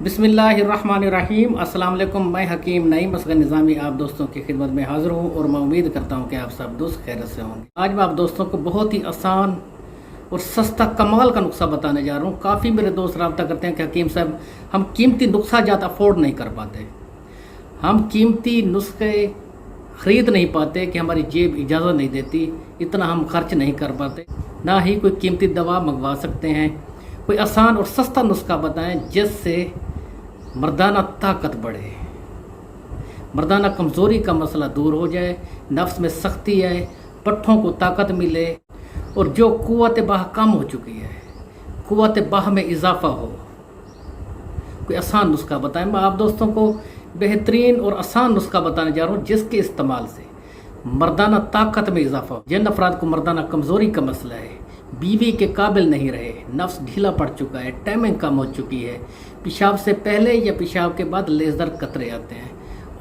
बिस्मिल्लाहिर्रहमानिर्रहीम। अस्सलाम वालेकुम। मैं हकीम नईम असगर निज़ामी आप दोस्तों की खिदमत में हाज़िर हूँ और मैं उम्मीद करता हूँ कि आप सब दोस्त खैरियत से होंगे। आज मैं आप दोस्तों को बहुत ही आसान और सस्ता कमाल का नुस्खा बताने जा रहा हूँ। काफ़ी मेरे दोस्त रब्ता करते हैं कि हकीम साहब हम कीमती नुस्खा ज़्यादा अफोर्ड नहीं कर पाते, हम कीमती नुस्खे ख़रीद नहीं पाते कि हमारी जेब इजाज़त नहीं देती, इतना हम खर्च नहीं कर पाते, ना ही कोई कीमती दवा मंगवा सकते हैं। कोई आसान और सस्ता नुस्खा बताएं जिससे मर्दाना ताकत बढ़े, मर्दाना कमज़ोरी का मसला दूर हो जाए, नफ्स में सख्ती आए, पट्ठों को ताकत मिले और जो कुव्वत बाह कम हो चुकी है कुव्वत बाह में इजाफा हो। कोई आसान नुस्खा बताएं। मैं आप दोस्तों को बेहतरीन और आसान नुस्खा बताने जा रहा हूँ जिसके इस्तेमाल से मर्दाना ताकत में इजाफा हो। जिन अफराद को मर्दाना कमज़ोरी का मसला है, बीवी के काबिल नहीं रहे, नफ्स ढीला पड़ चुका है, टाइमिंग कम हो चुकी है, पेशाब से पहले या पेशाब के बाद लेज़र कतरे आते हैं,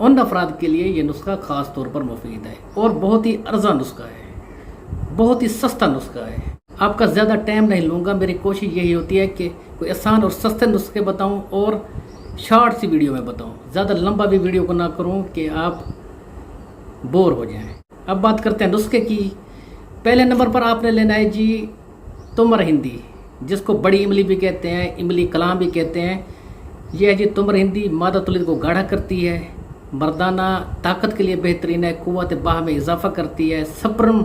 उन अफराद के लिए ये नुस्खा ख़ास तौर पर मुफीद है और बहुत ही अर्जा नुस्खा है, बहुत ही सस्ता नुस्खा है। आपका ज़्यादा टाइम नहीं लूँगा, मेरी कोशिश यही होती है कि कोई आसान और सस्ते नुस्खे बताऊँ और शॉर्ट सी वीडियो में बताऊँ, ज़्यादा लंबा भी वीडियो को ना करूँ कि आप बोर हो जाएँ। अब बात करते हैं नुस्खे की। पहले नंबर पर आपने लेना है जी तुमर हिंदी, जिसको बड़ी इमली भी कहते हैं, इमली कलाम भी कहते हैं। यह है जी तुमर हिंदी, मादा तुलिद को गाढ़ा करती है, मर्दाना ताकत के लिए बेहतरीन है, कुव्वत बाह में इजाफा करती है, सप्रम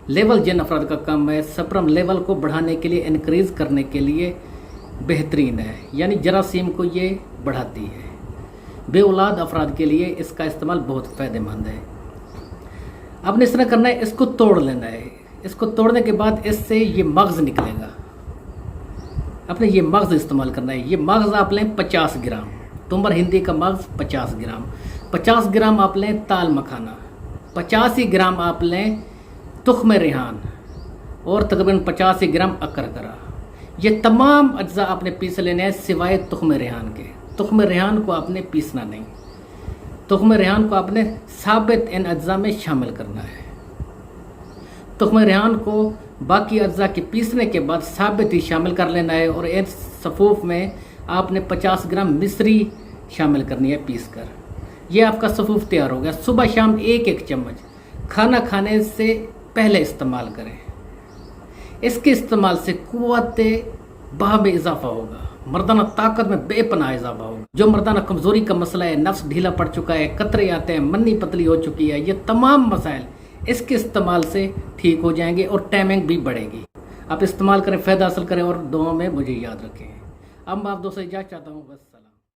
लेवल जिन अफराद का कम है, सप्रम लेवल को बढ़ाने के लिए, इनक्रीज़ करने के लिए बेहतरीन है, यानी जरासीम को ये बढ़ाती है। बे औलाद अफराद के लिए इसका इस्तेमाल बहुत फ़ायदेमंद है। आपने इस तरह करना है, इसको तोड़ लेना है। इसको तोड़ने के बाद इससे ये मग़ज़ निकलेगा, आपने ये मग़ज़ इस्तेमाल करना है। ये मग़ज़ आप लें 50 ग्राम, तुमर हिंदी का मग़ज़ 50 ग्राम, 50 ग्राम आप लें ताल मखाना, 85 ग्राम आप लें तुख्म रेहान और तकरीबन 85 ग्राम अकरकरा। ये तमाम अज्जा आपने पीस लेने हैं सिवाय तुख्म रेहान के। तुख्म रेहान को आपने पीसना नहीं, तुख्म रेहान को आपने साबित इन अज्जा में शामिल करना है। तुख्म रेहान को बाकी अज्जा के पीसने के बाद साबित ही शामिल कर लेना है और एक सफ़ूफ में आपने 50 ग्राम मिश्री शामिल करनी है पीस कर। यह आपका सफ़ूफ तैयार हो गया। सुबह शाम एक एक चम्मच खाना खाने से पहले इस्तेमाल करें। इसके इस्तेमाल से कुव्वत बाह में इजाफा होगा, मर्दाना ताकत में बेपनाह इजाफा होगा। जो मर्दाना कमज़ोरी का मसला है, नफ्स ढीला पड़ चुका है, कतरे आते हैं, मन्नी पतली हो चुकी है, ये तमाम मसाइल इसके इस्तेमाल से ठीक हो जाएंगे और टाइमिंग भी बढ़ेगी। आप इस्तेमाल करें, फ़ायदा हासिल करें और दुआ में मुझे याद रखें। अब मैं आप दोस्तों इजाज़त चाहता हूँ। बस।